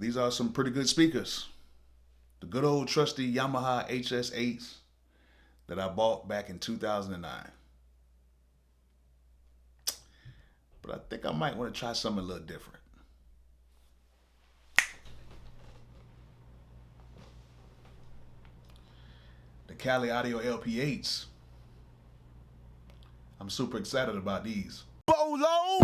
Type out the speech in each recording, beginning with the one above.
these are some pretty good speakers. The good old trusty Yamaha HS8s that I bought back in 2009. But I think I might want to try something a little different. The Cali Audio LP8s. I'm super excited about these. Bolo!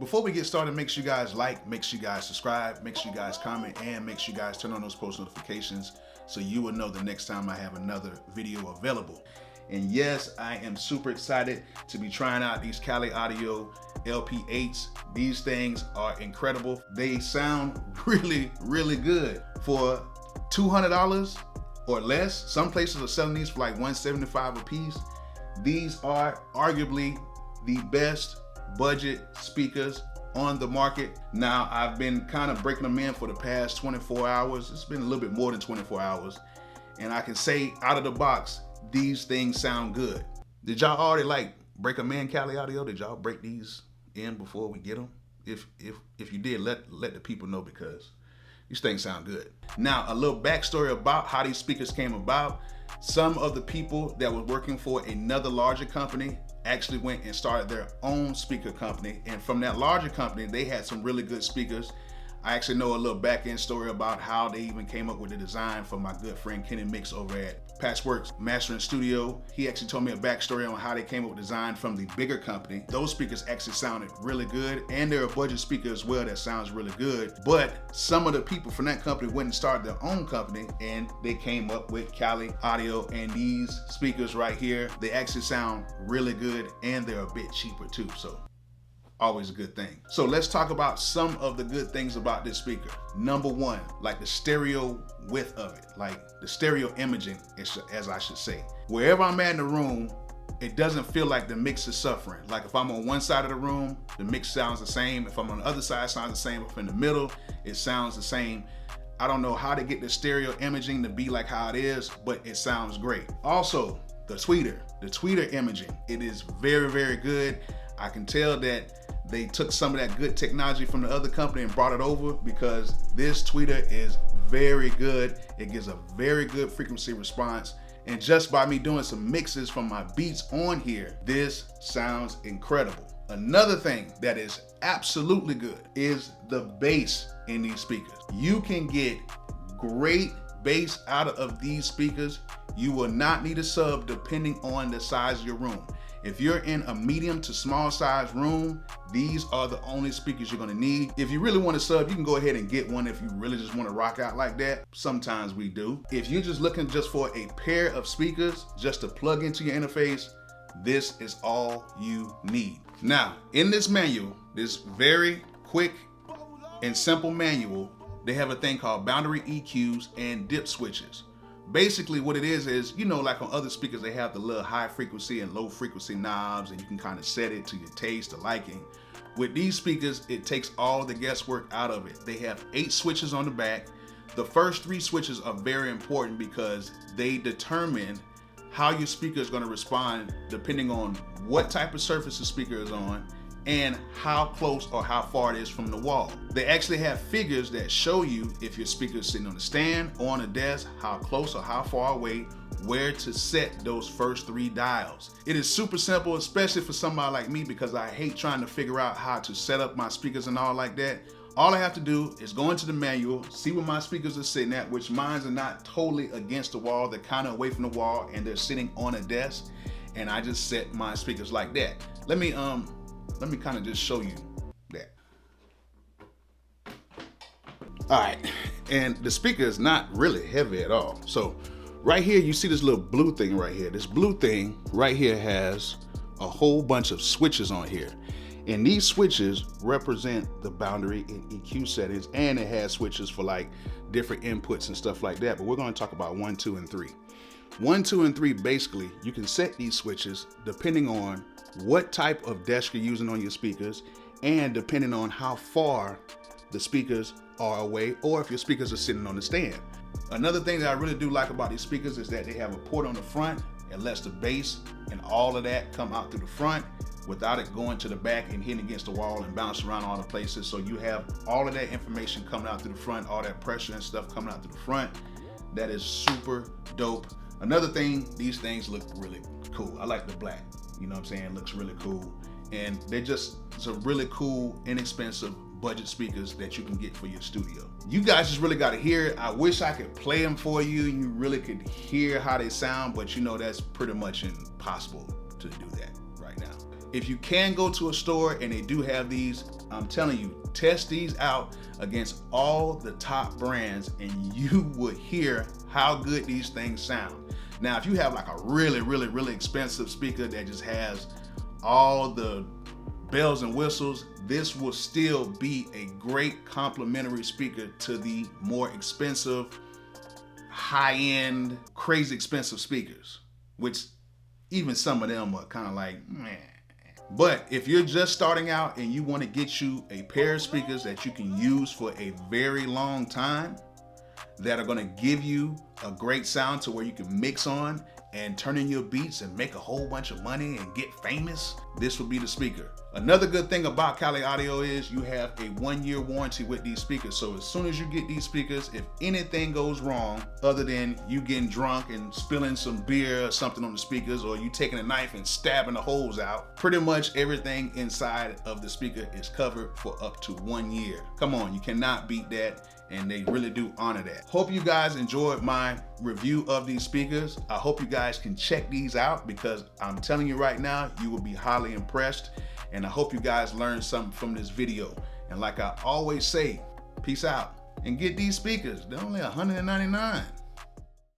Before we get started, make sure you guys like, make sure you guys subscribe, make sure you guys comment, and make sure you guys turn on those post notifications so you will know the next time I have another video available. And yes, I am super excited to be trying out these Cali Audio LP8s. These things are incredible. They sound really, really good. For $200 or less, some places are selling these for like $175 a piece. These are arguably the best budget speakers on the market. Now, I've been kind of breaking them in for the past 24 hours. It's been a little bit more than 24 hours. And I can say out of the box, these things sound good. Did y'all already like break them in, Cali Audio? Did y'all break these in before we get them? If you did, let the people know, because these things sound good. Now, a little backstory about how these speakers came about. Some of the people that were working for another larger company actually went and started their own speaker company. And from that larger company, they had some really good speakers. I actually know a little back end story about how they even came up with the design for my good friend Kenny Mix over at Patchworks Mastering Studio. He actually told me a backstory on how they came up with design from the bigger company. Those speakers actually sounded really good, and they're a budget speaker as well that sounds really good. But some of the people from that company went and started their own company, and they came up with Cali Audio, and these speakers right here, they actually sound really good, and they're a bit cheaper too. So always a good thing. So let's talk about some of the good things about this speaker. Number one, like the stereo width of it, like the stereo imaging, as I should say. Wherever I'm at in the room, it doesn't feel like the mix is suffering. Like if I'm on one side of the room, the mix sounds the same. If I'm on the other side, it sounds the same. If I'm in the middle, it sounds the same. I don't know how to get the stereo imaging to be like how it is, but it sounds great. Also, the tweeter imaging, it is very, very good. I can tell that they took some of that good technology from the other company and brought it over, because this tweeter is very good. It gives a very good frequency response. And just by me doing some mixes from my beats on here, this sounds incredible. Another thing that is absolutely good is the bass in these speakers. You can get great bass out of these speakers. You will not need a sub depending on the size of your room. If you're in a medium to small size room, these are the only speakers you're gonna need. If you really want a sub, you can go ahead and get one if you really just wanna rock out like that. Sometimes we do. If you're just looking just for a pair of speakers just to plug into your interface, this is all you need. Now, in this manual, this very quick and simple manual, they have a thing called boundary EQs and dip switches. Basically what it is, you know, like on other speakers, they have the little high frequency and low frequency knobs, and you can kind of set it to your taste or liking. With these speakers, it takes all the guesswork out of it. They have 8 switches on the back. The first 3 switches are very important because they determine how your speaker is going to respond depending on what type of surface the speaker is on and how close or how far it is from the wall. They actually have figures that show you if your speaker is sitting on a stand or on a desk, how close or how far away, where to set those first 3 dials. It is super simple, especially for somebody like me, because I hate trying to figure out how to set up my speakers and all like that. All I have to do is go into the manual, see where my speakers are sitting at, which mine are not totally against the wall. They're kind of away from the wall and they're sitting on a desk, and I just set my speakers like that. Let me kind of just show you that. All right, and the speaker is not really heavy at all. So right here, you see this little blue thing right here. This blue thing right here has a whole bunch of switches on here. And these switches represent the boundary and EQ settings, and it has switches for like different inputs and stuff like that. But we're going to talk about 1, 2, and 3. 1, 2, and 3, basically, you can set these switches depending on what type of desk you're using on your speakers, and depending on how far the speakers are away, or if your speakers are sitting on the stand. Another thing that I really do like about these speakers is that they have a port on the front. It lets the bass and all of that come out through the front. without it going to the back and hitting against the wall and bouncing around all the places. So you have all of that information coming out through the front, all that pressure and stuff coming out through the front. That is super dope. Another thing, these things look really cool. I like the black, you know what I'm saying? It looks really cool. And they're just some really cool, inexpensive budget speakers that you can get for your studio. You guys just really got to hear it. I wish I could play them for you and you really could hear how they sound, but you know that's pretty much impossible to do that right now. If you can go to a store and they do have these, I'm telling you, test these out against all the top brands and you would hear how good these things sound. Now, if you have like a really expensive speaker that just has all the bells and whistles, this will still be a great complementary speaker to the more expensive, high-end, crazy expensive speakers, which even some of them are kind of like, meh. But if you're just starting out and you want to get you a pair of speakers that you can use for a very long time, that are going to give you a great sound to where you can mix on and turn in your beats and make a whole bunch of money and get famous, this would be the speaker. Another good thing about Kali Audio is you have a 1-year warranty with these speakers. So as soon as you get these speakers, if anything goes wrong, other than you getting drunk and spilling some beer or something on the speakers, or you taking a knife and stabbing the holes out, pretty much everything inside of the speaker is covered for up to 1 year. Come on, you cannot beat that. And they really do honor that. Hope you guys enjoyed my review of these speakers. I hope you guys can check these out because I'm telling you right now, you will be highly impressed. And I hope you guys learned something from this video. And like I always say, peace out and get these speakers. They're only $199.